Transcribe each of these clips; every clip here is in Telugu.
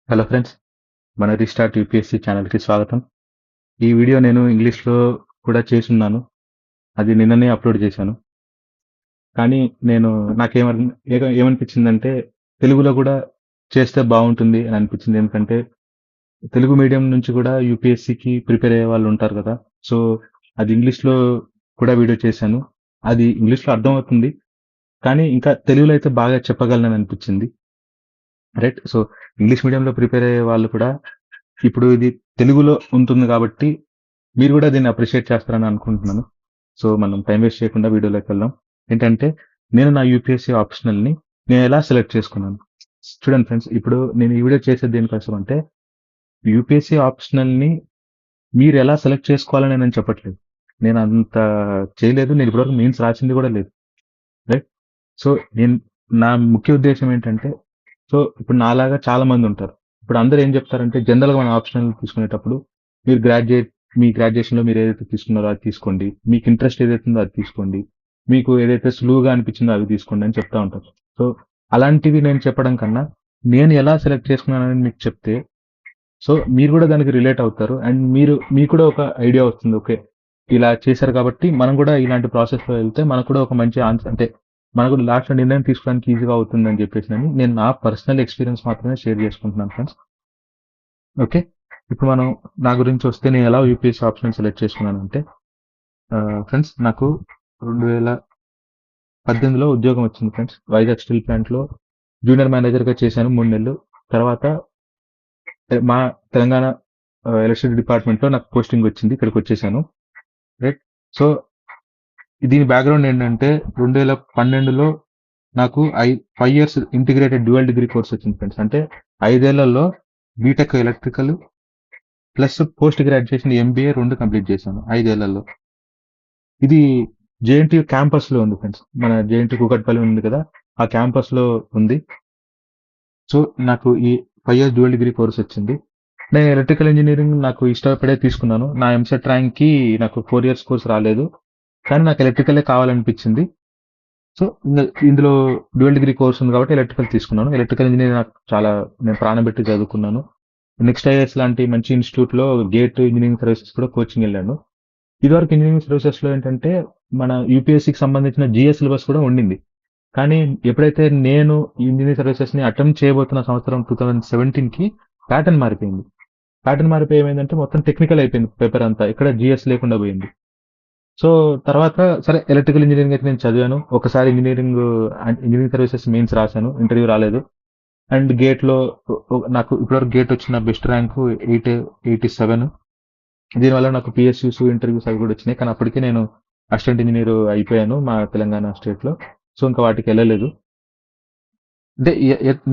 హలో ఫ్రెండ్స్, మన రీస్టార్ట్ యూపీఎస్సీ ఛానల్కి స్వాగతం. ఈ వీడియో నేను ఇంగ్లీష్లో కూడా చేసున్నాను. అది నిన్ననే అప్లోడ్ చేశాను. కానీ నేను ఏమనిపించిందంటే తెలుగులో కూడా చేస్తే బాగుంటుంది అని అనిపించింది. ఎందుకంటే తెలుగు మీడియం నుంచి కూడా యూపీఎస్సీకి ప్రిపేర్ అయ్యే వాళ్ళు ఉంటారు కదా. సో అది ఇంగ్లీష్లో కూడా వీడియో చేశాను. అది ఇంగ్లీష్లో అర్థమవుతుంది, కానీ ఇంకా తెలుగులో అయితే బాగా చెప్పగలనని అనిపించింది. రైట్. సో ఇంగ్లీష్ మీడియంలో ప్రిపేర్ అయ్యే వాళ్ళు కూడా ఇప్పుడు ఇది తెలుగులో ఉంటుంది కాబట్టి మీరు కూడా దీన్ని అప్రిషియేట్ చేస్తారని అనుకుంటున్నాను. సో మనం టైం వేస్ట్ చేయకుండా వీడియోలోకి వెళ్దాం. ఏంటంటే నేను నా యూపీఎస్సీ ఆప్షనల్ని నేను ఎలా సెలెక్ట్ చేసుకున్నాను. చూడండి ఫ్రెండ్స్, ఇప్పుడు నేను ఈ వీడియో చేసేది దేనికోసం అంటే యూపీఎస్సీ ఆప్షనల్ని మీరు ఎలా సెలెక్ట్ చేసుకోవాలని నేను చెప్పట్లేదు. నేను అంత చేయలేదు. నేను ఇప్పటివరకు మెయిన్స్ రాసింది కూడా లేదు. రైట్. సో నేను నా ముఖ్య ఉద్దేశం ఏంటంటే, సో ఇప్పుడు నాలాగా చాలా మంది ఉంటారు. ఇప్పుడు అందరూ ఏం చెప్తారంటే జనరల్గా మన ఆప్షనల్ తీసుకునేటప్పుడు మీరు మీ గ్రాడ్యుయేషన్లో మీరు ఏదైతే తీసుకున్నారో అది తీసుకోండి, మీకు ఇంట్రెస్ట్ ఏదైతే ఉందో అది తీసుకోండి, మీకు ఏదైతే సులువుగా అనిపించిందో అవి తీసుకోండి అని చెప్తా ఉంటారు. సో అలాంటివి నేను చెప్పడం కన్నా నేను ఎలా సెలెక్ట్ చేసుకున్నానని మీకు చెప్తే సో మీరు కూడా దానికి రిలేట్ అవుతారు అండ్ మీకు కూడా ఒక ఐడియా వస్తుంది. ఓకే, ఇలా చేశారు కాబట్టి మనం కూడా ఇలాంటి ప్రాసెస్లో వెళ్తే మనకు కూడా ఒక మంచి ఆన్సర్ అంటే మనకు లాస్ట్లో నిర్ణయం తీసుకోవడానికి ఈజీగా అవుతుందని చెప్పేసి నేను నా పర్సనల్ ఎక్స్పీరియన్స్ మాత్రమే షేర్ చేసుకుంటున్నాను ఫ్రెండ్స్. ఓకే, ఇప్పుడు మనం నా గురించి వస్తే నేను ఎలా యూపీఎస్సీ ఆప్షన్ సెలెక్ట్ చేసుకున్నానంటే ఫ్రెండ్స్, నాకు 2018లో ఉద్యోగం వచ్చింది ఫ్రెండ్స్. వైజాగ్ స్టీల్ ప్లాంట్లో జూనియర్ మేనేజర్గా చేశాను 3 నెలలు. తర్వాత మా తెలంగాణ ఎలక్ట్రిసిటీ డిపార్ట్మెంట్లో నాకు పోస్టింగ్ వచ్చింది, ఇక్కడికి వచ్చేసాను. రైట్. సో దీని బ్యాక్గ్రౌండ్ ఏంటంటే 2012లో నాకు 5 years integrated dual degree course వచ్చింది ఫ్రెండ్స్. అంటే 5 ఏళ్లలో B Tech electrical plus post graduation MBA 2 complete చేశాను 5 ఏళ్లలో. ఇది జేఎన్టీయూ క్యాంపస్లో ఉంది ఫ్రెండ్స్. మన జేఎన్టీ కూకట్పల్లి ఉంది కదా, ఆ క్యాంపస్లో ఉంది. సో నాకు ఈ 5 ఇయర్స్ డ్యూయల్ డిగ్రీ కోర్స్ వచ్చింది. నేను ఎలక్ట్రికల్ ఇంజనీరింగ్ నాకు ఇష్టపడే తీసుకున్నాను. నా ఎంసెట్ ర్యాంక్కి నాకు 4 ఇయర్స్ కోర్స్ రాలేదు, కానీ నాకు ఎలక్ట్రికలే కావాలనిపించింది. సో ఇందులో డ్యూయల్ డిగ్రీ కోర్స్ ఉంది కాబట్టి ఎలక్ట్రికల్ తీసుకున్నాను. ఎలక్ట్రికల్ ఇంజనీరింగ్ నాకు చాలా నేను ప్రాణం పెట్టి చదువుకున్నాను. నెక్స్ట్ ఐఎస్ లాంటి మంచి ఇన్స్టిట్యూట్లో గేట్ ఇంజనీరింగ్ సర్వీసెస్ కూడా కోచింగ్ వెళ్ళాను. ఇదివరకు ఇంజనీరింగ్ సర్వీసెస్లో ఏంటంటే మన యూపీఎస్సీకి సంబంధించిన జిఎస్ సిలబస్ కూడా ఉండింది. కానీ ఎప్పుడైతే నేను ఇంజనీరింగ్ సర్వీసెస్ని అటెంప్ట్ చేయబోతున్న సంవత్సరం 2017కి ప్యాటర్న్ మారిపోయింది. ప్యాటర్న్ మారిపోయి ఏమైందంటే మొత్తం టెక్నికల్ అయిపోయింది పేపర్ అంతా, ఇక్కడ జిఎస్ లేకుండా పోయింది. సో తర్వాత సరే ఎలక్ట్రికల్ ఇంజనీరింగ్ అయితే నేను చదివాను. ఒకసారి ఇంజనీరింగ్ సర్వీసెస్ మెయిన్స్ రాశాను, ఇంటర్వ్యూ రాలేదు. అండ్ గేట్లో నాకు ఇప్పటివరకు గేట్ వచ్చిన బెస్ట్ ర్యాంకు 887. దీనివల్ల నాకు పిఎస్యూస్ ఇంటర్వ్యూస్ అవి కూడా వచ్చినాయి, కానీ అప్పటికే నేను అసిస్టెంట్ ఇంజనీర్ అయిపోయాను మా తెలంగాణ స్టేట్లో. సో ఇంకా వాటికి వెళ్ళలేదు. అంటే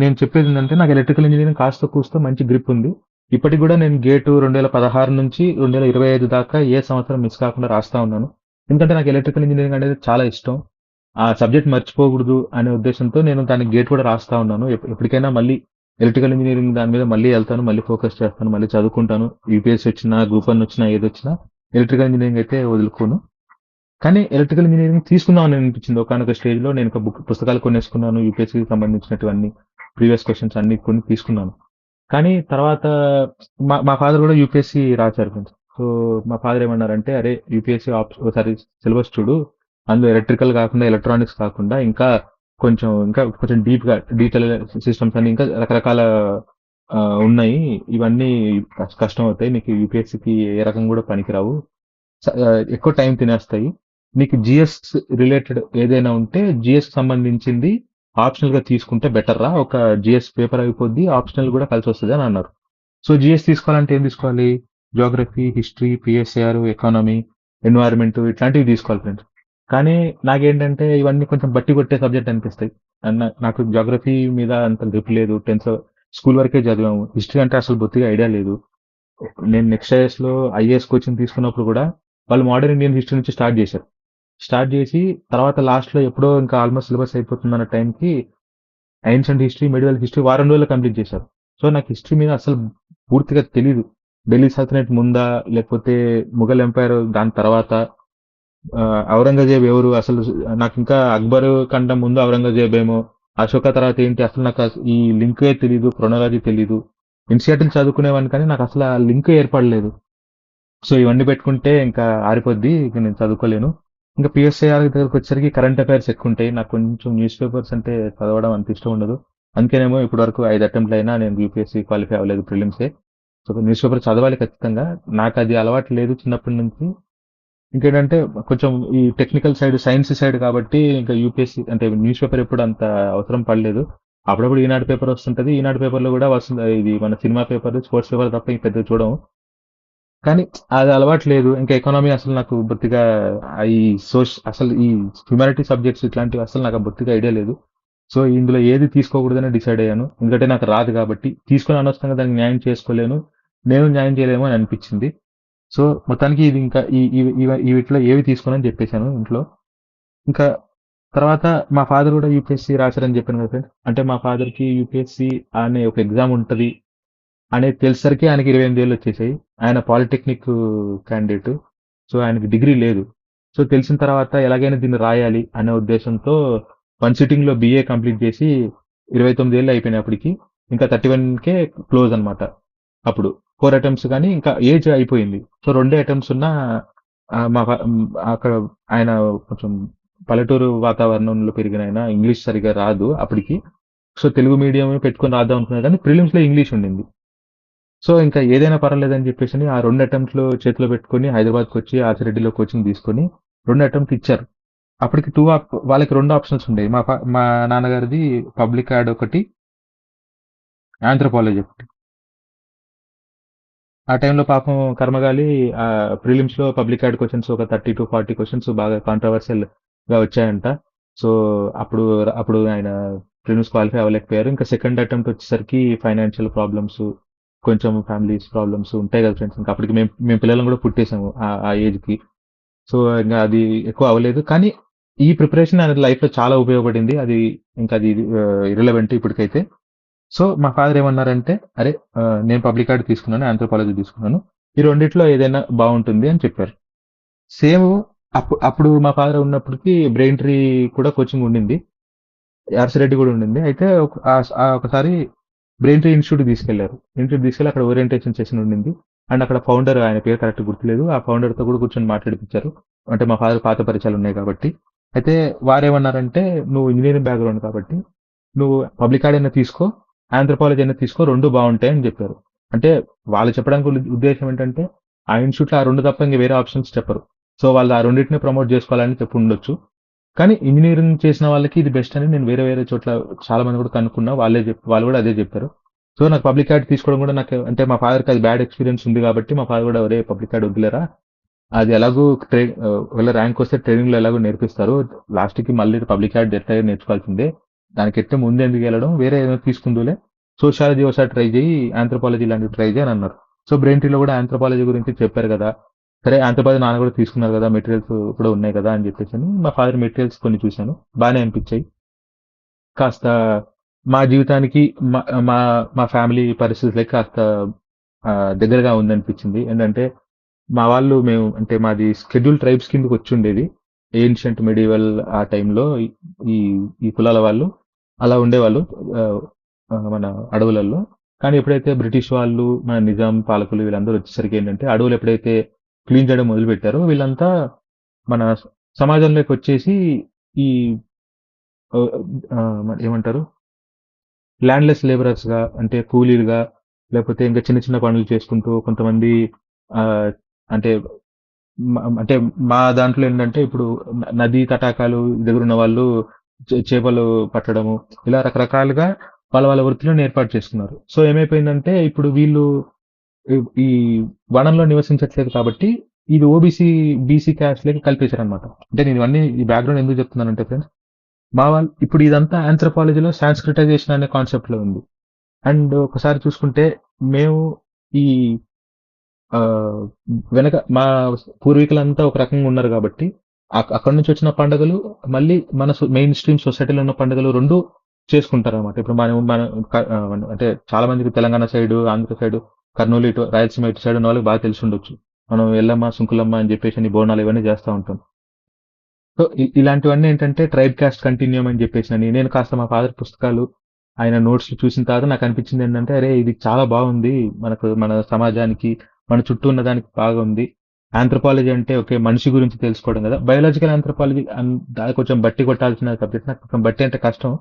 నేను చెప్పేది ఏంటంటే నాకు ఎలక్ట్రికల్ ఇంజనీరింగ్ కాస్త కూస్తో మంచి గ్రిప్ ఉంది. ఇప్పటికి కూడా నేను గేటు 2016 నుంచి 2025 దాకా ఏ సంవత్సరం మిస్ కాకుండా రాస్తా ఉన్నాను. ఎందుకంటే నాకు ఎలక్ట్రికల్ ఇంజనీరింగ్ అనేది చాలా ఇష్టం. ఆ సబ్జెక్ట్ మర్చిపోకూడదు అనే ఉద్దేశంతో నేను దానికి గేట్ కూడా రాస్తా ఉన్నాను. ఎప్పటికైనా మళ్ళీ ఎలక్ట్రికల్ ఇంజనీరింగ్ దాని మీద మళ్ళీ వెళ్తాను, మళ్ళీ ఫోకస్ చేస్తాను, మళ్ళీ చదువుకుంటాను. యూపీఎస్సీ వచ్చినా, గ్రూప్ 1 వచ్చినా, ఏది వచ్చినా ఎలక్ట్రికల్ ఇంజనీరింగ్ అయితే వదులుకోను. కానీ ఎలక్ట్రికల్ ఇంజనీరింగ్ తీసుకుందామని అనిపించింది ఒకనొక స్టేజ్లో. నేను ఒక పుస్తకాలు కొనేసుకున్నాను, యూపీఎస్సీకి సంబంధించినటువన్నీ ప్రీవియస్ క్వశ్చన్స్ అన్ని కొన్ని తీసుకున్నాను. కానీ తర్వాత మా ఫాదర్ కూడా యూపీఎస్సీ రాశారు ఫ్రెండ్స్. సో మా ఫాదర్ ఏమన్నారంటే, అరే యూపీఎస్సీ ఒకసారి సిలబస్ చూడు, అందులో ఎలక్ట్రికల్ కాకుండా ఎలక్ట్రానిక్స్ కాకుండా ఇంకా కొంచెం డీప్గా డిజిటల్ సిస్టమ్స్ అని ఇంకా రకరకాల ఉన్నాయి, ఇవన్నీ కష్టం అవుతాయి నీకు, యూపీఎస్సీకి ఏ రకం కూడా పనికిరావు, ఎక్కువ టైం తినేస్తాయి. నీకు జిఎస్ రిలేటెడ్ ఏదైనా ఉంటే జిఎస్ సంబంధించింది ఆప్షనల్ గా తీసుకుంటే బెటర్ రా, ఒక జిఎస్ పేపర్ అయిపోద్ది, ఆప్షనల్ కూడా కలిసి వస్తుంది అని అన్నారు. సో జిఎస్ తీసుకోవాలంటే ఏం తీసుకోవాలి? Geography, history, PSR, economy, environment ఇట్లాంటివి తీసుకోవాలి ఫ్రెండ్స్. కానీ నాకేంటంటే ఇవన్నీ కొంచెం బట్టి కొట్టే సబ్జెక్ట్ అనిపిస్తాయి. నాకు జోగ్రఫీ మీద అంత గ్రిప్ లేదు. 10th స్కూల్ వరకే చదివాము. హిస్టరీ అంటే అసలు బొత్తిగా ఐడియా లేదు. నేను నెక్స్ట్ ఐఎస్లో ఐఏఎస్ కోచింగ్ తీసుకున్నప్పుడు కూడా వాళ్ళు మోడర్న్ ఇండియన్ హిస్టరీ నుంచి స్టార్ట్ చేశారు. స్టార్ట్ చేసి తర్వాత లాస్ట్లో ఎప్పుడో ఇంకా ఆల్మోస్ట్ సిలబస్ అయిపోతుందన్న టైంకి ఏన్షియంట్ హిస్టరీ, మెడివల్ హిస్టరీ వారం రోజుల్లో కంప్లీట్ చేశారు. సో నాకు హిస్టరీ మీద అసలు పూర్తిగా తెలీదు. ఢిల్లీ సల్తనెట్ ముందా, లేకపోతే ముఘల్ ఎంపైర్ దాని తర్వాత, ఔరంగజేబ్ ఎవరు అసలు, నాకు ఇంకా అక్బర్ కంటే ముందు ఔరంగజేబ్ ఏమో, అశోక తర్వాత ఏంటి అసలు నాకు ఈ లింకే తెలీదు, క్రొనాలజీ తెలీదు. ఎన్సీఆర్టీలు చదువుకునేవాడిని కానీ నాకు అసలు ఆ లింక్ ఏర్పడలేదు. సో ఇవన్నీ పెట్టుకుంటే ఇంకా ఆరిపోద్ది, ఇక నేను చదువుకోలేను. ఇంకా పిఎస్ఐఆర్ దగ్గరకు వచ్చేసరికి కరెంట్ అఫైర్స్ ఎక్కువ ఉంటాయి. నాకు కొంచెం న్యూస్ పేపర్స్ అంటే చదవడం అంత ఇష్టం ఉండదు. అందుకేనేమో ఇప్పటి వరకు 5 అటెంప్ట్లు అయినా నేను యూపీఎస్సీ క్వాలిఫై అవ్వలేదు ప్రిలిమ్సే. సో న్యూస్ పేపర్ చదవాలి ఖచ్చితంగా. నాకు అది అలవాటు లేదు చిన్నప్పటి నుంచి. ఇంకేంటంటే కొంచెం ఈ టెక్నికల్ సైడ్, సైన్స్ సైడ్ కాబట్టి ఇంకా యూపీఎస్సీ అంటే న్యూస్ పేపర్ ఎప్పుడు అంత అవసరం పడలేదు. అప్పుడప్పుడు ఈనాడు పేపర్ వస్తుంటది. ఈనాడు పేపర్లో కూడా వస్తుంది ఇది మన సినిమా పేపర్, స్పోర్ట్స్ పేపర్ తప్ప ఇంక పెద్దగా చూడము. కానీ అది అలవాటు లేదు. ఇంకా ఎకానమీ అసలు నాకు బొత్తిగా ఈ అసలు ఈ హ్యుమానిటీ సబ్జెక్ట్స్ ఇట్లాంటివి అసలు నాకు బొత్తిగా ఐడియా లేదు. సో ఇందులో ఏది తీసుకోకూడదని డిసైడ్ అయ్యాను. ఎందుకంటే నాకు రాదు కాబట్టి తీసుకొని అనవసరంగా దానికి న్యాయం చేసుకోలేను. నేను న్యాయం చేయలేము అని అనిపించింది. సో మొత్తానికి ఇది ఇంకా ఈ వీటిలో ఏవి తీసుకోనని చెప్పేశాను ఇంట్లో. ఇంకా తర్వాత మా ఫాదర్ కూడా యూపీఎస్సీ రాశారని చెప్పాను కదా ఫ్రెండ్స్. అంటే మా ఫాదర్కి యూపీఎస్సీ అనే ఒక ఎగ్జామ్ ఉంటుంది అనేది తెలిసరికి ఆయనకి 28 ఏళ్ళు వచ్చేసాయి. ఆయన పాలిటెక్నిక్ క్యాండిడేట్. సో ఆయనకి డిగ్రీ లేదు. సో తెలిసిన తర్వాత ఎలాగైనా దీన్ని రాయాలి అనే ఉద్దేశంతో వన్ సిట్టింగ్లో బీఏ కంప్లీట్ చేసి 29 ఏళ్ళు అయిపోయినాయి అప్పటికి. ఇంకా 31కే క్లోజ్ అనమాట. అప్పుడు 4 అటెంప్ట్స్ కానీ ఇంకా ఏజ్ అయిపోయింది. సో 2 అటెంప్ట్స్ ఉన్నా అక్కడ ఆయన కొంచెం పల్లెటూరు వాతావరణంలో పెరిగిన ఆయన ఇంగ్లీష్ సరిగా రాదు అప్పటికి. సో తెలుగు మీడియం పెట్టుకొని రాద్దాం అనుకున్నారు కానీ ప్రిలిమ్స్లో ఇంగ్లీష్ ఉండింది. సో ఇంకా ఏదైనా పర్వాలేదని చెప్పేసి ఆ 2 అటెంప్ట్లు చేతిలో పెట్టుకొని హైదరాబాద్కి వచ్చి ఆచిరెడ్డిలో కోచింగ్ తీసుకొని 2 అటెంప్ట్ ఇచ్చారు. అప్పటికి వాళ్ళకి 2 ఆప్షన్స్ ఉండేవి. మా నాన్నగారిది పబ్లిక్ యాడ్ ఒకటి, ఆంథ్రోపాలజీ ఒకటి. ఆ టైంలో పాపం కర్మగాలి ప్రిలిమ్స్లో పబ్లిక్ యాడ్ క్వశ్చన్స్ ఒక 30 to 40 క్వశ్చన్స్ బాగా కాంట్రవర్షియల్ గా వచ్చాయంట. సో అప్పుడు అప్పుడు ఆయన ప్రిలిమ్స్ క్వాలిఫై అవ్వలేకపోయారు. ఇంకా సెకండ్ అటెంప్ట్ వచ్చేసరికి ఫైనాన్షియల్ ప్రాబ్లమ్స్, కొంచెం ఫ్యామిలీస్ ప్రాబ్లమ్స్ ఉంటాయి కదా ఫ్రెండ్స్. ఇంకా అప్పటికి మేము పిల్లలను కూడా పుట్టేసాము ఆ ఏజ్కి. సో ఇంకా అది ఎక్కువ అవ్వలేదు. కానీ ఈ ప్రిపరేషన్ ఆయన లైఫ్లో చాలా ఉపయోగపడింది. అది ఇంకా అది ఇర్రెలవెంట్ ఇప్పటికైతే. సో మా ఫాదర్ ఏమన్నారంటే, అరే నేను పబ్లిక్ ఆర్ట్ తీసుకున్నాను, ఆంథ్రోపాలజీ తీసుకున్నాను, ఈ రెండిట్లో ఏదైనా బాగుంటుంది అని చెప్పారు. సేమ్ అప్పుడు మా ఫాదర్ ఉన్నప్పటికీ బ్రెయిన్ ట్రీ కూడా కోచింగ్ ఉండింది, యార్సిరెడ్డి కూడా ఉండింది. అయితే ఒకసారి బ్రెయిన్ ట్రీ ఇన్స్టిట్యూట్ తీసుకెళ్లారు. ఇన్స్టిట్యూట్ తీసుకెళ్ళి అక్కడ ఓరియంటేషన్ సెషన్ ఉండింది. అండ్ అక్కడ ఫౌండర్, ఆయన పేరు కరెక్ట్ గుర్తులేదు, ఆ ఫౌండర్తో కూడా కూర్చొని మాట్లాడిపించారు. అంటే మా ఫాదర్ పాత పరిచయాలు ఉన్నాయి కాబట్టి. అయితే వారేమన్నారంటే, నువ్వు ఇంజనీరింగ్ బ్యాక్గ్రౌండ్ కాబట్టి నువ్వు పబ్లిక్ ఆర్ట్ అయినా తీసుకో, ఆంథ్రోపాలజీ అయినా తీసుకో, 2 బాగుంటాయి అని చెప్పారు. అంటే వాళ్ళు చెప్పడానికి ఉద్దేశం ఏంటంటే ఆ ఇన్స్టిట్యూట్లో ఆ 2 తప్ప ఇంక వేరే ఆప్షన్స్ చెప్పరు. సో వాళ్ళు ఆ రెండింటిని ప్రమోట్ చేసుకోవాలని చెప్పి ఉండొచ్చు. కానీ ఇంజనీరింగ్ చేసిన వాళ్ళకి ఇది బెస్ట్ అని నేను వేరే వేరే చోట్ల చాలా మంది కూడా కనుక్కున్నా. వాళ్ళు కూడా అదే చెప్పారు. సో నాకు పబ్లిక్ ఆర్ట్ తీసుకోవడం కూడా నాకు అంటే మా ఫాదర్కి అది బ్యాడ్ ఎక్స్పీరియన్స్ ఉంది కాబట్టి మా ఫాదర్ కూడా ఒరే పబ్లిక్ ఆర్ట్ వద్దులేరా, అది ఎలాగో ఒకవేళ ర్యాంక్ వస్తే ట్రైనింగ్లో ఎలాగో నేర్పిస్తారు, లాస్ట్కి మళ్ళీ పబ్లిక్ ఆర్ట్ ఎట్లా నేర్చుకోవాల్సిందే, దానికి ఎట్టే ముందు ఎందుకు వెళ్ళడం, వేరే ఏదైనా తీసుకుందులే, సోషాలజీ ఒకసారి ట్రై చేయి, ఆంథ్రోపాలజీ లాంటివి ట్రై చేయి అని అన్నారు. సో బ్రెయిన్ ట్రీలో కూడా ఆంథ్రోపాలజీ గురించి చెప్పారు కదా, సరే ఆంథ్రోపాలజీ నాన్న కూడా తీసుకున్నారు కదా, మెటీరియల్స్ కూడా ఉన్నాయి కదా అని చెప్పేసి మా ఫాదర్ మెటీరియల్స్ కొన్ని చూశాను, బాగానే అనిపించాయి. కాస్త మా జీవితానికి మా మా మా ఫ్యామిలీ పరిస్థితులకి కాస్త దగ్గరగా ఉందనిపించింది. ఏంటంటే మా వాళ్ళు అంటే మాది షెడ్యూల్ ట్రైబ్స్ కిందకి వచ్చి ఉండేది. ఏన్షియంట్ మెడివల్ ఆ టైంలో ఈ ఈ కులాల వాళ్ళు అలా ఉండేవాళ్ళు మన అడవులలో. కానీ ఎప్పుడైతే బ్రిటిష్ వాళ్ళు, మన నిజాం పాలకులు వీళ్ళందరూ వచ్చేసరికి ఏంటంటే అడవులు ఎప్పుడైతే క్లీన్ చేయడం మొదలుపెట్టారో వీళ్ళంతా మన సమాజంలోకి వచ్చేసి ఈ ఏమంటారు, ల్యాండ్లెస్ లేబరర్స్గా, అంటే కూలీలుగా, లేకపోతే ఇంకా చిన్న చిన్న పనులు చేసుకుంటూ కొంతమంది ఆ, అంటే అంటే మా దాంట్లో ఏంటంటే ఇప్పుడు నదీ తటాకాలు దగ్గర ఉన్న వాళ్ళు చేపలు పట్టడము, ఇలా రకరకాలుగా వాళ్ళ వాళ్ళ వృత్తులను ఏర్పాటు చేసుకున్నారు. సో ఏమైపోయిందంటే ఇప్పుడు వీళ్ళు ఈ వనంలో నివసించట్లేదు కాబట్టి ఇది ఓబీసీ బీసీ క్యాస్ట్ లేక కలిపేశారు అనమాట. అంటే నేను ఇవన్నీ ఈ బ్యాక్గ్రౌండ్ ఎందుకు చెప్తున్నానంటే ఫ్రెండ్స్, మా వాళ్ళు ఇప్పుడు ఇదంతా ఆంథ్రోపాలజీలో సాంస్క్రిటైజేషన్ అనే కాన్సెప్ట్ లో ఉంది. అండ్ ఒకసారి చూసుకుంటే మేము ఈ ఆ, వెనక మా పూర్వీకులంతా ఒక రకంగా ఉన్నారు కాబట్టి అక్కడ నుంచి వచ్చిన పండుగలు మళ్ళీ మన మెయిన్ స్ట్రీమ్ సొసైటీలో ఉన్న పండుగలు రెండు చేసుకుంటారు అనమాట. ఇప్పుడు మన అంటే చాలా మందికి తెలంగాణ సైడ్, ఆంధ్ర సైడ్, కర్నూలు ఇటు రాయలసీమ ఇటు సైడ్ ఉన్న వాళ్ళకి బాగా తెలిసి ఉండొచ్చు. మనం ఎల్లమ్మ సుంకులమ్మ అని చెప్పేసి బోనాలు ఇవన్నీ చేస్తూ ఉంటాం. సో ఇలాంటివన్నీ ఏంటంటే ట్రైబ్ కాస్ట్ కంటిన్యూమ్ అని చెప్పేసి నేను కాస్త మా ఫాదర్ పుస్తకాలు ఆయన నోట్స్ చూసిన తర్వాత నాకు అనిపించింది ఏంటంటే, అరే ఇది చాలా బాగుంది. మన సమాజానికి, మన చుట్టూ ఉన్న దానికి బాగా ఉంది. ఆంథ్రోపాలజీ అంటే ఓకే మనిషి గురించి తెలుసుకోవడం కదా. బయోలాజికల్ ఆంథ్రోపాలజీ దాని కొంచెం బట్టి కొట్టాల్సిన సబ్జెక్ట్. నాకు కొంచెం బట్టి అంటే కష్టం.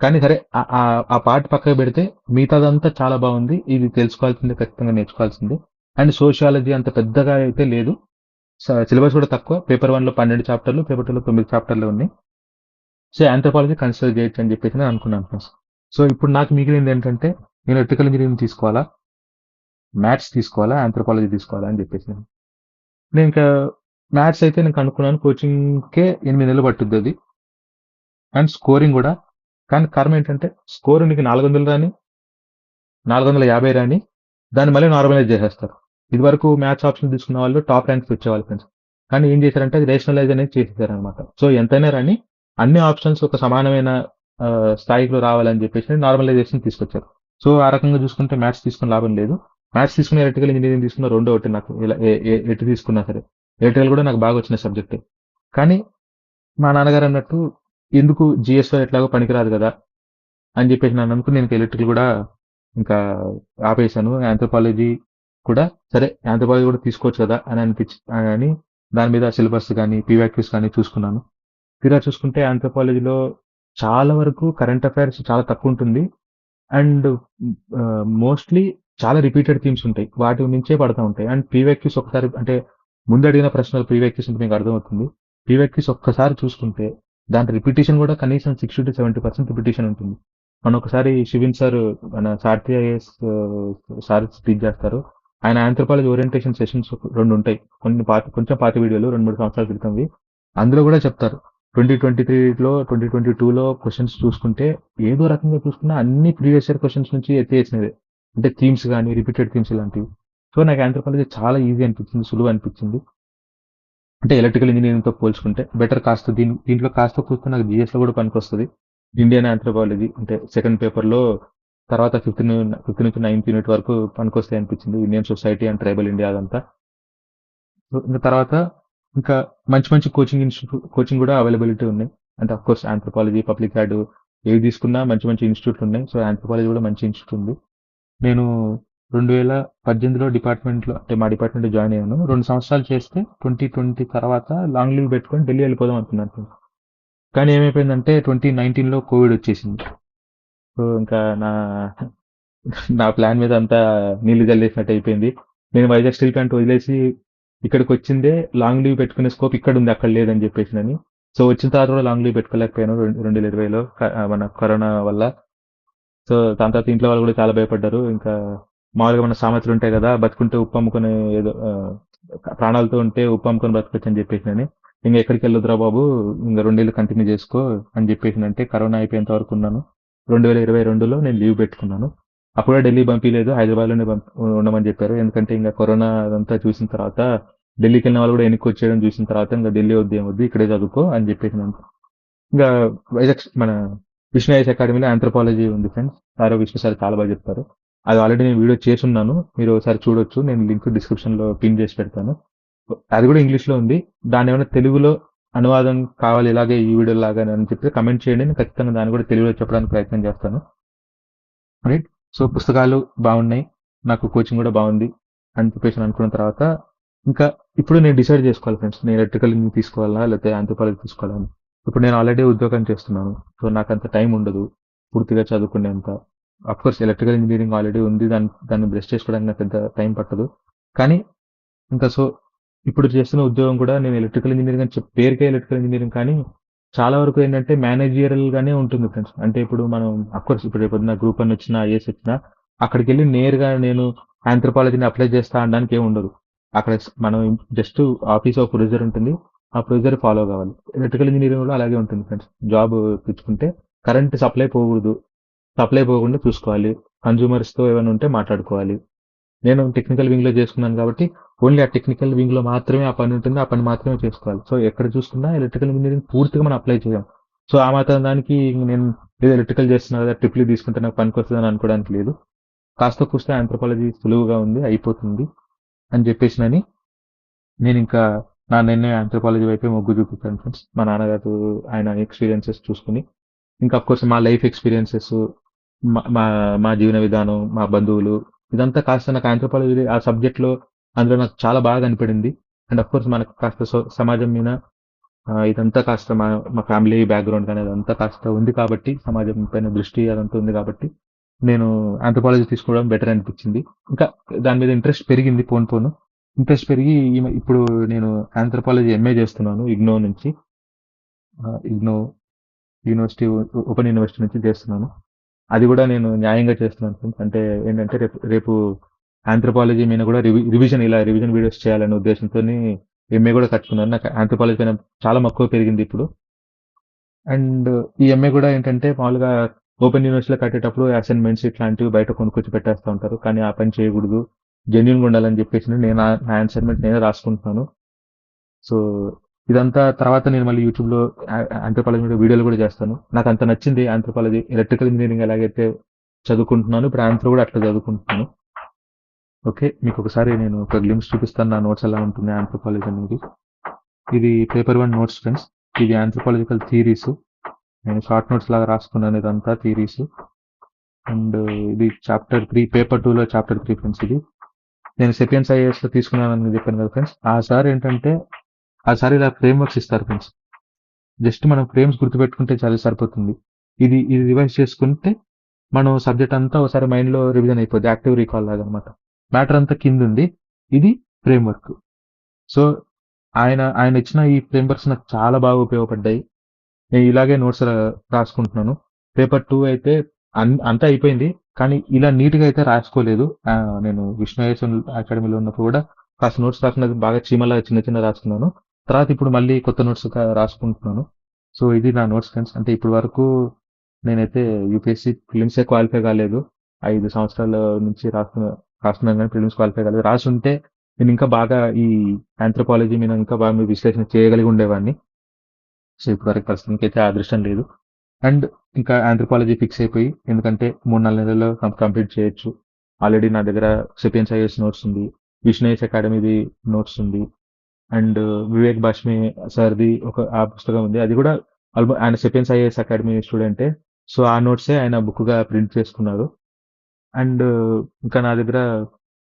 కానీ సరే ఆ పార్ట్ పక్కకు పెడితే మిగతాదంతా చాలా బాగుంది. ఇది తెలుసుకోవాల్సిందే, ఖచ్చితంగా నేర్చుకోవాల్సిందే. అండ్ సోషియాలజీ అంత పెద్దగా అయితే లేదు. సిలబస్ కూడా తక్కువ. పేపర్ 1 లో 12 చాప్టర్లు, పేపర్ 2 లో 9 చాప్టర్లు ఉన్నాయి. సో ఆంథ్రోపాలజీ కన్సిడర్ చేయొచ్చు అని చెప్పేసి నేను అనుకున్నాను ఫ్రెండ్స్. సో ఇప్పుడు నాకు మిగిలింది ఏంటంటే నేను ఎలక్ట్రికల్ ఇంజనీరింగ్ తీసుకోవాలా, మ్యాథ్స్ తీసుకోవాలా, ఆంథ్రోపాలజీ తీసుకోవాలా అని చెప్పేసి నేను ఇంకా మ్యాథ్స్ అయితే నేను కనుక్కున్నాను. కోచింగ్కే 8 నెలలు పట్టుద్ది అది. అండ్ స్కోరింగ్ కూడా. కానీ కారణం ఏంటంటే స్కోర్ నీకు 400 రాని, 450 రాని దాన్ని మళ్ళీ నార్మలైజ్ చేసేస్తారు. ఇది వరకు మ్యాథ్స్ ఆప్షన్ తీసుకున్న వాళ్ళు టాప్ ర్యాంక్స్ వచ్చేవాళ్ళు ఫ్రెండ్స్. కానీ ఏం చేశారంటే అది రేషనలైజ్ అనేది చేసేసారు అనమాట. సో ఎంతైనా రాని అన్ని ఆప్షన్స్ ఒక సమానమైన స్థాయిలో రావాలని చెప్పేసి నార్మలైజేషన్ తీసుకొచ్చారు. సో ఆ రకంగా చూసుకుంటే మ్యాథ్స్ తీసుకుని లాభం లేదు. మ్యాథ్స్ తీసుకుని ఎలక్ట్రికల్ ఇంజనీరింగ్ తీసుకున్న రెండో ఒకటి నాకు ఎటు తీసుకున్నా సరే. ఎలక్ట్రికల్ కూడా నాకు బాగా వచ్చిన సబ్జెక్టే. కానీ మా నాన్నగారు అన్నట్టు ఎందుకు జిఎస్లో ఎట్లాగో పనికిరాదు కదా అని చెప్పేసి నన్ను అనుకుని నేను ఎలక్ట్రికల్ కూడా ఇంకా ఆపేశాను. ఆంథ్రోపాలజీ కూడా సరే ఆంథ్రోపాలజీ కూడా తీసుకోవచ్చు కదా అని దాని మీద సిలబస్ కానీ పీవాక్యూస్ కానీ చూసుకున్నాను. తీరా చూసుకుంటే ఆంథ్రోపాలజీలో చాలా వరకు కరెంట్ అఫైర్స్ చాలా తక్కువ ఉంటుంది. అండ్ మోస్ట్లీ చాలా రిపీటెడ్ థీమ్స్ ఉంటాయి. వాటి నుంచే పడతా ఉంటాయి. అండ్ పీవాక్యూస్ ఒకసారి అంటే ముందు అడిగిన ప్రశ్నలు పీవాక్యూస్ అంటే మీకు అర్థమవుతుంది. పీవాక్యూస్ ఒక్కసారి చూసుకుంటే దాంట్లో రిపిటీషన్ కూడా కనీసం 60-70% రిపిటీషన్ ఉంటుంది. మన ఒకసారి శివిన్ సార్ మన సారథి ఐఏఎస్ సార్ స్పీచ్ చేస్తారు. ఆయన ఆంథ్రోపాలజీ ఓరియంటేషన్ సెషన్స్ 2 ఉంటాయి. కొంచెం పాత వీడియోలు 2-3 సంవత్సరాల క్రితంవి. అందులో కూడా చెప్తారు. 2023లో 2022లో క్వశ్చన్స్ చూసుకుంటే ఏదో రకంగా చూసుకున్నా అన్ని ప్రీవియస్ ఇయర్ క్వశ్చన్స్ నుంచి ఎత్తేసినవే. అంటే థీమ్స్ కానీ రిపీటెడ్ థీమ్స్ ఇలాంటివి. సో నాకు ఆంథ్రోపాలజీ చాలా ఈజీ అనిపించింది, సులువు అనిపించింది. అంటే ఎలక్ట్రికల్ ఇంజనీరింగ్తో పోల్చుకుంటే బెటర్. కాస్త దీంట్లో కాస్త కూస్త నాకు జిఎస్లో కూడా పనికొస్తుంది. ఇండియన్ ఆంథ్రోపాలజీ అంటే సెకండ్ పేపర్లో తర్వాత 5th నుంచి 9th యూనిట్ వరకు పనికొస్తాయి అనిపించింది. Indian society and tribal India అదంతా. ఇంకా తర్వాత ఇంకా మంచి మంచి కోచింగ్ కూడా అవైలబిలిటీ ఉన్నాయి. అంటే of course anthropology public add ఏవి తీసుకున్నా మంచి మంచి ఇన్స్టిట్యూట్లు ఉన్నాయి. సో ఆంథ్రోపాలజీ కూడా మంచి ఇన్స్టిట్యూట్ ఉంది. నేను 2018లో డిపార్ట్మెంట్లో అంటే మా డిపార్ట్మెంట్లో జాయిన్ అయ్యాను. 2 సంవత్సరాలు చేస్తే 2020 తర్వాత లాంగ్ లీవ్ పెట్టుకొని ఢిల్లీ వెళ్ళిపోదాం అనుకున్నాను. కానీ ఏమైపోయిందంటే 2019లో కోవిడ్ వచ్చేసింది. సో ఇంకా నా ప్లాన్ మీద అంతా నీళ్లు జల్లేసినట్టు అయిపోయింది. నేను వైజాగ్ స్టీల్ ప్లాంట్ వదిలేసి ఇక్కడికి వచ్చిందే లాంగ్ లీవ్ పెట్టుకునే స్కోప్ ఇక్కడ ఉంది, అక్కడ లేదని చెప్పేసి. సో వచ్చిన తర్వాత కూడా లాంగ్ లీవ్ పెట్టుకోలేకపోయాను 2020లో మన కరోనా వల్ల. సో దాని తర్వాత ఇంట్లో వాళ్ళు కూడా చాలా భయపడ్డారు. ఇంకా మామూలుగా మన సామెతలు ఉంటాయి కదా, బతుకుంటే ఉప్పు అమ్ముకునే ఏదో ప్రాణాలతో ఉంటే ఉప్పు అమ్ముకొని బతకొచ్చు అని చెప్పేసి ఇంకా ఎక్కడికి వెళ్ళొద్దురా బాబు, ఇంకా 2 ఏళ్ళు కంటిన్యూ చేసుకో అని చెప్పేసి కరోనా అయిపోయేంత వరకు ఉన్నాను. 2022లో నేను లీవ్ పెట్టుకున్నాను. అప్పుడే ఢిల్లీ పంపించలేదు, హైదరాబాద్లోనే ఉండమని చెప్పారు. ఎందుకంటే ఇంకా కరోనా అదంతా చూసిన తర్వాత ఢిల్లీకి వెళ్ళిన వాళ్ళు కూడా వెనక్కి వచ్చేయడం చూసిన తర్వాత ఇంకా ఢిల్లీ వద్దు ఏమొద్దు ఇక్కడే చదువుకో అని చెప్పేసి ఇంకా వైజాగ్ మన విష్ణు ఐఎస్ అకాడమీలో ఆంథ్రోపాలజీ ఉంది ఫ్రెండ్స్. సార్ విష్ణు సార్ చాలా బాగా చెప్తారు. అది ఆల్రెడీ నేను వీడియో చేసున్నాను, మీరు ఒకసారి చూడొచ్చు. నేను లింక్ డిస్క్రిప్షన్లో పిన్ చేసి పెడతాను. అది కూడా ఇంగ్లీష్లో ఉంది. దాని ఏమైనా తెలుగులో అనువాదం కావాలి ఇలాగే ఈ వీడియో లాగా అని చెప్పి కమెంట్ చేయండి. నేను ఖచ్చితంగా దాన్ని కూడా తెలుగులో చెప్పడానికి ప్రయత్నం చేస్తాను. రైట్. సో పుస్తకాలు బాగున్నాయి, నాకు కోచింగ్ కూడా బాగుంది అని చెప్పేసి అనుకున్న తర్వాత ఇంకా ఇప్పుడు నేను డిసైడ్ చేసుకోవాలి ఫ్రెండ్స్, నేను ఎలక్ట్రికల్ ఇంజనీరింగ్ తీసుకోవాలా లేకపోతే ఆంథ్రోపాలజీ తీసుకోవాలని. ఇప్పుడు నేను ఆల్రెడీ ఉద్యోగం చేస్తున్నాను. సో నాకు అంత టైం ఉండదు పూర్తిగా చదువుకునేంత. అఫ్కోర్స్ ఎలక్ట్రికల్ ఇంజనీరింగ్ ఆల్రెడీ ఉంది, దాన్ని బ్రష్ చేసుకోవడానికి నాకు పెద్ద టైం పట్టదు. కానీ ఇంకా సో ఇప్పుడు చేస్తున్న ఉద్యోగం కూడా నేను ఎలక్ట్రికల్ ఇంజనీరింగ్ అని పేరుకే ఎలక్ట్రికల్ ఇంజనీరింగ్, కానీ చాలా వరకు ఏంటంటే మేనేజియరల్ గానే ఉంటుంది ఫ్రెండ్స్. అంటే ఇప్పుడు మనం అఫ్కోర్స్ ఇప్పుడు రేపొద్దున గ్రూప్ 1 వచ్చినా ఐఏఎస్ వచ్చినా అక్కడికి వెళ్ళి నేరుగా నేను ఆంథ్రోపాలజీని అప్లై చేస్తా అనడానికి ఏమి ఉండదు. అక్కడ మనం జస్ట్ ఆఫీస్ ఆఫ్ ప్రొసీజర్ ఉంటుంది, ఆ ప్రొసీజర్ ఫాలో కావాలి. ఎలక్ట్రికల్ ఇంజనీరింగ్ కూడా అలాగే ఉంటుంది ఫ్రెండ్స్. జాబ్ తెచ్చుకుంటే కరెంట్ సప్లై పోకూడదు, సప్లై పోకుండా చూసుకోవాలి, కన్జ్యూమర్స్తో ఏమైనా ఉంటే మాట్లాడుకోవాలి. నేను టెక్నికల్ వింగ్లో చేసుకున్నాను కాబట్టి ఓన్లీ ఆ టెక్నికల్ వింగ్లో మాత్రమే ఆ పని ఉంటుంది, ఆ పని మాత్రమే చేసుకోవాలి. సో ఎక్కడ చూసుకున్నా ఎలక్ట్రికల్ ఇంజనీరింగ్ పూర్తిగా మనం అప్లై చేయాలి. సో ఆ మాత్రం దానికి నేను ఏదో ఎలక్ట్రికల్ చేస్తున్నా కదా ట్రిపుల్ తీసుకుంటే నాకు పనికి వస్తుందని అనుకోవడానికి లేదు. కాస్త కూస్తే ఆంథ్రోపాలజీ సులువుగా ఉంది, అయిపోతుంది అని చెప్పేసి నేను ఇంకా నా నిర్ణయం ఆంథ్రోపాలజీ వైపే మొగ్గు చూపించాను ఫ్రెండ్స్. మా నాన్నగారు ఆయన ఎక్స్పీరియన్సెస్ చూసుకుని ఇంకా అఫ్కోర్స్ మా లైఫ్ ఎక్స్పీరియన్సెస్ మా మా మా జీవన విధానం, మా బంధువులు ఇదంతా కాస్త నాకు ఆంథ్రోపాలజీ ఆ సబ్జెక్ట్‌లో అందులో నాకు చాలా బాగా కనపడింది. అండ్ ఆఫ్ కోర్స్ మనకు కాస్త సమాజం మీద ఇదంతా కాస్త మా ఫ్యామిలీ బ్యాక్‌గ్రౌండ్ గాని అదంతా కాస్త ఉంది కాబట్టి, సమాజం పైన దృష్టి అదంతా ఉంది కాబట్టి, నేను ఆంథ్రోపాలజీ తీసుకోవడం బెటర్ అనిపించింది. ఇంకా దాని మీద ఇంట్రెస్ట్ పెరిగింది పోను పోను. ఇంట్రెస్ట్ పెరిగి ఇప్పుడు నేను ఆంథ్రోపాలజీ ఎంఏ చేస్తున్నాను ఇగ్నో నుంచి. ఇగ్నో యూనివర్సిటీ ఓపెన్ యూనివర్సిటీ నుంచి చేస్తున్నాను. అది కూడా నేను న్యాయంగా చేస్తున్నాను ఫ్రెండ్స్. అంటే ఏంటంటే రేపు రేపు ఆంథ్రోపాలజీ మీద కూడా రివిజన్ వీడియోస్ చేయాలనే ఉద్దేశంతో ఎంఏ కూడా కట్టుకున్నాను. నాకు ఆంథ్రోపాలజీ పైన చాలా మక్కువ పెరిగింది ఇప్పుడు. అండ్ ఈ ఎంఏ కూడా ఏంటంటే మామూలుగా ఓపెన్ యూనివర్సిటీలో కట్టేటప్పుడు అసైన్మెంట్స్ ఇట్లాంటివి బయట కొనుక్కొచ్చి పెట్టేస్తూ ఉంటారు. కానీ ఆ పని చేయకూడదు. జెన్యున్గా ఉండాలని చెప్పేసి నేను నా అసైన్మెంట్ నేనే రాసుకుంటున్నాను. సో ఇదంతా తర్వాత నేను మళ్ళీ యూట్యూబ్లో ఆంథ్రోపాలజీ మీద వీడియోలు కూడా చేస్తాను. నాకు అంత నచ్చింది ఆంథ్రోపాలజీ. ఎలక్ట్రికల్ ఇంజనీరింగ్ ఎలాగైతే చదువుకుంటున్నాను, ఇప్పుడు ఆంథ్రో కూడా అట్లా చదువుకుంటున్నాను. ఓకే, మీకు ఒకసారి నేను ఒక గ్లిమ్స్ చూపిస్తాను నా నోట్స్ ఎలా ఉంటుంది ఆంథ్రోపాలజీ అనేది. ఇది పేపర్ 1 నోట్స్ ఫ్రెండ్స్. ఇది ఆంథ్రోపాలజికల్ థియరీస్. నేను షార్ట్ నోట్స్ లాగా రాసుకున్నాను ఇదంతా థియరీస్. అండ్ ఇది చాప్టర్ 3, పేపర్ 2లో చాప్టర్ 3 ఫ్రెండ్స్. ఇది నేను సెపియన్స్ ఐఏఎస్ లో తీసుకున్నానని చెప్పాను కదా ఫ్రెండ్స్. ఆ సార్ ఏంటంటే ఆ సార్ ఇలా ఫ్రేమ్ వర్క్స్ ఇస్తారు ఫ్రెండ్స్. జస్ట్ మనం ఫ్రేమ్స్ గుర్తుపెట్టుకుంటే చాలా సరిపోతుంది. ఇది రివైజ్ చేసుకుంటే మనం సబ్జెక్ట్ అంతా ఒకసారి మైండ్ లో రివిజన్ అయిపోద్ది. యాక్టివ్ రీకాల్ లాగా అనమాట. మ్యాటర్ అంతా కింద ఉంది. ఇది ఫ్రేమ్ వర్క్. సో ఆయన ఇచ్చిన ఈ ఫ్రేమ్ వర్క్స్ నాకు చాలా బాగా ఉపయోగపడ్డాయి. నేను ఇలాగే నోట్స్ రాసుకుంటున్నాను. పేపర్ 2 అయితే అంతా అయిపోయింది. కానీ ఇలా నీట్గా అయితే రాసుకోలేదు. నేను విష్ణు ఐఏఎస్ అకాడమీలో ఉన్నప్పుడు కూడా కాస్త నోట్స్ రాసుకున్నది బాగా చీమలాగా చిన్న చిన్న రాసుకున్నాను. తర్వాత ఇప్పుడు మళ్ళీ కొత్త నోట్స్ రాసుకుంటున్నాను. సో ఇది నా నోట్స్ ఫ్రెండ్స్. అంటే ఇప్పుడు వరకు నేనైతే యూపీఎస్సీ ప్రిలిమ్సే క్వాలిఫై కాలేదు. 5 సంవత్సరాల నుంచి రాస్తున్నాను కానీ ప్రిలిమ్స్ క్వాలిఫై కాలేదు. రాసుంటే నేను ఇంకా బాగా ఈ ఆంథ్రోపాలజీ మీద ఇంకా బాగా విశ్లేషణ చేయగలిగి ఉండేవాడిని. సో ఇప్పుడు వరకు ప్రస్తుతానికి అయితే ఆ అదృష్టం లేదు. అండ్ ఇంకా ఆంథ్రోపాలజీ ఫిక్స్ అయిపోయి, ఎందుకంటే 3-4 నెలల్లో కంప్లీట్ చేయొచ్చు. ఆల్రెడీ నా దగ్గర సెపియన్స్ ఐఏఎస్ నోట్స్ ఉంది, విష్ణుయస్ అకాడమీది నోట్స్ ఉంది, అండ్ వివేక్ భాష్మి సార్ది ఆ పుస్తకం ఉంది. అది కూడా ఆయన సెపియన్స్ ఐఏఎస్ అకాడమీ స్టూడెంటే. సో ఆ నోట్సే ఆయన బుక్గా ప్రింట్ చేసుకున్నారు. అండ్ ఇంకా నా దగ్గర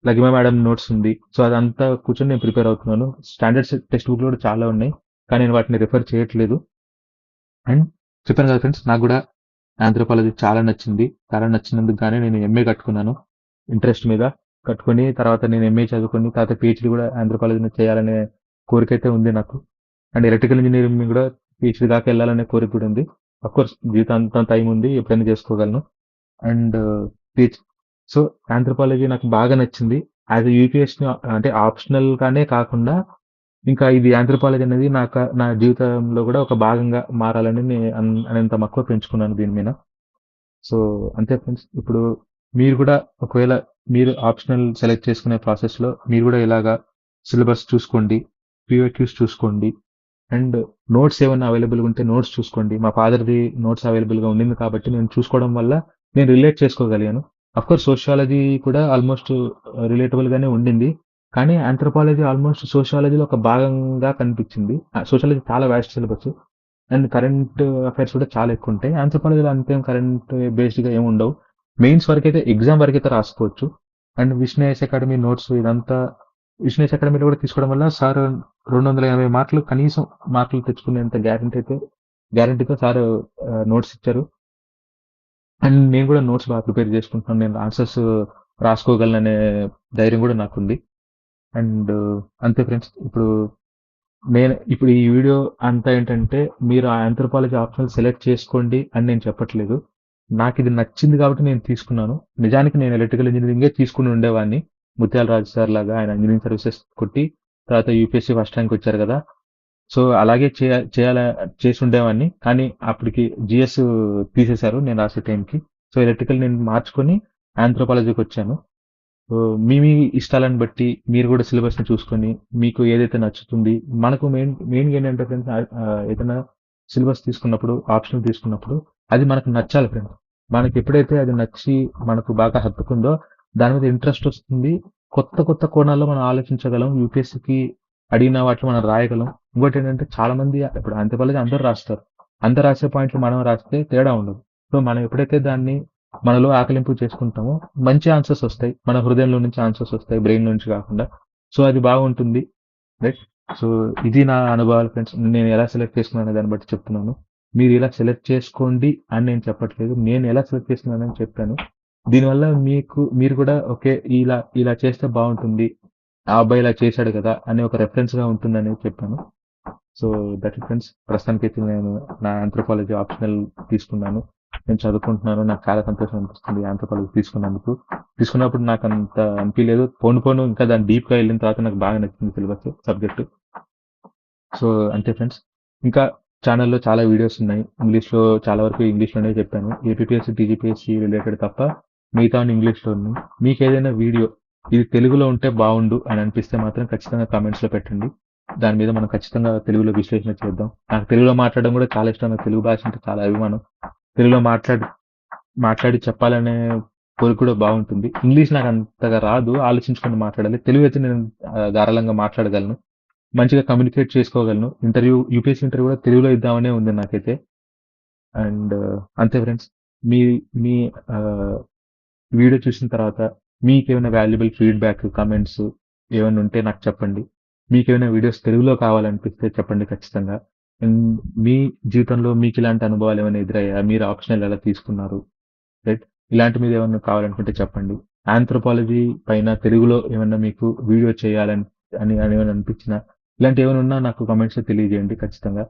లగిమా మేడం నోట్స్ ఉంది. సో అదంతా కూర్చొని నేను ప్రిపేర్ అవుతున్నాను. స్టాండర్డ్ టెక్స్ట్ బుక్లు కూడా చాలా ఉన్నాయి, కానీ నేను వాటిని రిఫర్ చేయట్లేదు. అండ్ చెప్పాను కదా ఫ్రెండ్స్, నాకు కూడా ఆంథ్రోపాలజీ చాలా నచ్చింది. చాలా నచ్చినందుకు గానే నేను ఎంఏ కట్టుకున్నాను. ఇంట్రెస్ట్ మీద కట్టుకొని తర్వాత నేను ఎంఏ చదువుకొని తర్వాత పిహెచ్డి కూడా ఆంథ్రోపాలజీ చేయాలనే కోరిక అయితే ఉంది నాకు. అండ్ ఎలక్ట్రికల్ ఇంజనీరింగ్ కూడా పిహెచ్డి దాకా వెళ్ళాలనే కోరిక కూడా ఉంది. అఫ్కోర్స్ జీవితాంతం టైం ఉంది, ఎప్పుడైనా చేసుకోగలను. అండ్ పిహెచ్ సో ఆంథ్రోపాలజీ నాకు బాగా నచ్చింది. యాజ్ యూపీఎస్సీ అంటే ఆప్షనల్ గానే కాకుండా ఇంకా ఇది ఆంథ్రోపాలజీ అనేది నా జీవితంలో కూడా ఒక భాగంగా మారాలని అనేంత మక్కువ పెంచుకున్నాను దీని మీద. సో అంతే ఫ్రెండ్స్. ఇప్పుడు మీరు కూడా ఒకవేళ మీరు ఆప్షనల్ సెలెక్ట్ చేసుకునే ప్రాసెస్లో మీరు కూడా ఇలాగా సిలబస్ చూసుకోండి, పిఓక్యూస్ చూసుకోండి, అండ్ నోట్స్ ఏమైనా అవైలబుల్గా ఉంటే నోట్స్ చూసుకోండి. మా ఫాదర్ది నోట్స్ అవైలబుల్గా ఉండింది కాబట్టి నేను చూసుకోవడం వల్ల నేను రిలేట్ చేసుకోగలిగాను. అఫ్కోర్స్ సోషియాలజీ కూడా ఆల్మోస్ట్ రిలేటబుల్ గానే ఉండింది. కానీ ఆంథ్రోపాలజీ ఆల్మోస్ట్ సోషియాలజీలో ఒక భాగంగా కనిపించింది. సోషియాలజీ చాలా vast syllabus and current affairs కూడా చాలా ఎక్కువ ఉంటాయి. ఆంథ్రోపాలజీలో అంతేం కరెంట్ బేస్డ్గా ఏమి ఉండవు. మెయిన్స్ వరకు అయితే ఎగ్జామ్ వరకు అయితే రాసుకోవచ్చు. అండ్ విష్ణు అకాడమీ నోట్స్ ఇదంతా విష్ణు అకాడమీలో కూడా తీసుకోవడం వల్ల సార్ 280 మార్కులు కనీసం మార్కులు తెచ్చుకునేంత గ్యారంటీతో సార్ నోట్స్ ఇచ్చారు. అండ్ నేను కూడా నోట్స్ బాగా ప్రిపేర్ చేసుకుంటున్నాను. నేను ఆన్సర్స్ రాసుకోగలననే ధైర్యం కూడా నాకుంది. అండ్ అంతే ఫ్రెండ్స్. ఇప్పుడు ఈ వీడియో అంతా ఏంటంటే మీరు ఆ ఆంథ్రోపాలజీ ఆప్షనల్ సెలెక్ట్ చేసుకోండి అని నేను చెప్పట్లేదు. నాకు ఇది నచ్చింది కాబట్టి నేను తీసుకున్నాను. నిజానికి నేను ఎలక్ట్రికల్ ఇంజనీరింగే తీసుకుని ఉండేవాడిని. ముత్యాల రాజు సార్ లాగా ఆయన ఇంజనీరింగ్ సర్వీసెస్ కొట్టి తర్వాత యూపీఎస్సీ ఫస్ట్ ర్యాంక్ వచ్చారు కదా. సో అలాగే చేసి ఉండేవాడిని. కానీ అప్పటికి జిఎస్ తీసేశారు నేను రాసే టైంకి. సో ఎలక్ట్రికల్ నేను మార్చుకొని ఆంథ్రోపాలజీకి వచ్చాను. సో మీ ఇష్టాలను బట్టి మీరు కూడా సిలబస్ని చూసుకొని మీకు ఏదైతే నచ్చుతుంది. మనకు మెయిన్గా ఏంటంటే ఫ్రెండ్స్, ఏదైనా సిలబస్ తీసుకున్నప్పుడు ఆప్షనల్ తీసుకున్నప్పుడు అది మనకు నచ్చాలి ఫ్రెండ్స్. మనకి ఎప్పుడైతే అది నచ్చి మనకు బాగా హత్తుకుందో దాని మీద ఇంట్రెస్ట్ వస్తుంది. కొత్త కొత్త కోణాల్లో మనం ఆలోచించగలం. యూపీఎస్సీకి అడిగిన వాటిలో మనం రాయగలం. ఇంకోటి ఏంటంటే చాలా మంది ఇప్పుడు ఆంథ్రోపాలజీ అందరూ రాస్తారు. అందరు రాసే పాయింట్లు మనం రాస్తే తేడా ఉండదు. సో మనం ఎప్పుడైతే దాన్ని మనలో ఆకలింపు చేసుకుంటామో మంచి ఆన్సర్స్ వస్తాయి. మన హృదయంలో నుంచి ఆన్సర్స్ వస్తాయి. బ్రెయిన్ నుంచి కాకుండా. సో, అది బాగుంటుంది. రైట్. సో, ఇది నా అనుభవాలు ఫ్రెండ్స్. నేను ఎలా సెలెక్ట్ చేసుకున్నాననే దాన్ని బట్టి చెప్తున్నాను. మీరు ఇలా సెలెక్ట్ చేసుకోండి అని నేను చెప్పట్లేదు. నేను ఎలా సెలెక్ట్ చేసుకున్నానని చెప్పాను. దీనివల్ల మీరు కూడా ఓకే. ఇలా చేస్తే బావుంటుంది. ఆ అబ్బాయి ఇలా చేశాడు కదా! అనే ఒక రెఫరెన్స్‌గా ఉంటుందని చెప్పాను. So, that it friends. ప్రస్తుతానికైతే నేను నా ఆంథ్రోపాలజీ ఆప్షనల్ తీసుకున్నాను. నేను చదువుకుంటున్నాను. నాకు చాలా సంతోషం అనిపిస్తుంది ఆంథ్రోపాలజీ తీసుకున్నందుకు. తీసుకున్నప్పుడు నాకంత అనిపియలేదు. పోను పోను ఇంకా దాన్ని డీప్‌గా ఎళ్ళిన తర్వాత నాకు బాగా నచ్చింది సిలబస్, సబ్జెక్టు. సో, అంతే ఫ్రెండ్స్. ఇంకా ఛానెల్‌లో చాలా వీడియోస్ ఉన్నాయి. ఇంగ్లీష్‌లో చాలా వరకు ఇంగ్లీష్‌లోనే చెప్పాను. ఏపీపీఎస్సీ, టీజీపీఎస్సీ రిలేటెడ్ తప్ప మిగతావన్నీ ఇంగ్లీష్‌లో ఉన్నాయి. మీకేదైనా వీడియో ఇది తెలుగులో ఉంటే బావుండు అని అనిపిస్తే మాత్రం ఖచ్చితంగా కామెంట్స్‌లో పెట్టండి. దాని మీద మనం ఖచ్చితంగా తెలుగులో విశ్లేషణ చేద్దాం. నాకు తెలుగులో మాట్లాడడం కూడా చాలా ఇష్టం. నాకు తెలుగు భాష అంటే చాలా అభిమానం. తెలుగులో మాట్లాడి చెప్పాలనే కోరిక కూడా బాగుంటుంది. ఇంగ్లీష్ నాకు అంతగా రాదు. ఆలోచించుకొని మాట్లాడాలి. తెలుగు అయితే నేను ధారాళంగా మాట్లాడగలను. మంచిగా కమ్యూనికేట్ చేసుకోగలను. యూపీఎస్సీ ఇంటర్వ్యూ కూడా తెలుగులో ఇద్దామనే ఉంది నాకైతే. అండ్ అంతే ఫ్రెండ్స్. మీ మీ ఆహ్, వీడియో చూసిన తర్వాత మీకేమైనా వాల్యుబుల్ ఫీడ్‌బ్యాక్, కామెంట్స్ ఏమైనా ఉంటే నాకు చెప్పండి. మీకేమైనా వీడియోస్ తెలుగులో కావాలనిపిస్తే చెప్పండి ఖచ్చితంగా. హ్మ్. మీ జీవితంలో మీకిలాంటి అనుభవాలు ఏమైనా ఎదురయ్యాయా? మీరు ఆప్షనల్ ఎలా తీసుకున్నారు? రైట్. ఇలాంటి మీద ఏమన్నా కావాలనుకుంటే చెప్పండి. ఆంథ్రోపాలజీ పైన తెలుగులో ఏమన్నా మీకు వీడియో చేయాలని అని ఏమైనా అనిపించినా, ఇలాంటివి ఏమైనా ఉన్నా నాకు కామెంట్స్‌లో తెలియజేయండి ఖచ్చితంగా.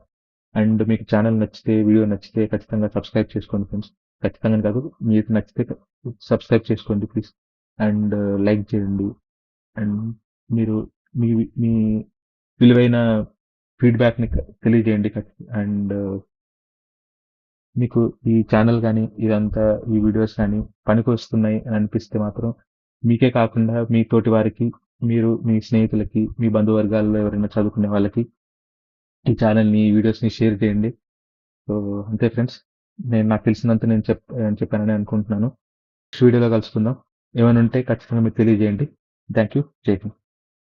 అండ్ మీకు ఛానల్ నచ్చితే, వీడియో నచ్చితే ఖచ్చితంగా సబ్స్క్రైబ్ చేసుకోండి ఫ్రెండ్స్. ఖచ్చితంగా అని కాదు. మీకు నచ్చితే సబ్స్క్రైబ్ చేసుకోండి ప్లీజ్. అండ్ లైక్ చేయండి. అండ్ మీరు మీ మీ విలువైన ఫీడ్‌బ్యాక్‌ని తెలియజేయండి. అండ్ మీకు ఈ ఛానల్ గాని, ఇదంతా ఈ వీడియోస్ గాని పనికొస్తున్నాయి అని అనిపిస్తే మాత్రం మీకే కాకుండా మీ తోటి వారికి, మీరు మీ స్నేహితులకి, మీ బంధువర్గాల్లో ఎవరైనా చదువుకునే వాళ్ళకి ఈ ఛానల్‌ని, ఈ వీడియోస్‌ని షేర్ చేయండి. సో, అంతే ఫ్రెండ్స్. నాకు తెలిసినంత నేను చెప్పానని అనుకుంటున్నాను. నెక్స్ట్ వీడియోలో కలుసుకుందాం. ఏమైనా ఉంటే ఖచ్చితంగా మీరు తెలియజేయండి. Thank you. జై హింద్.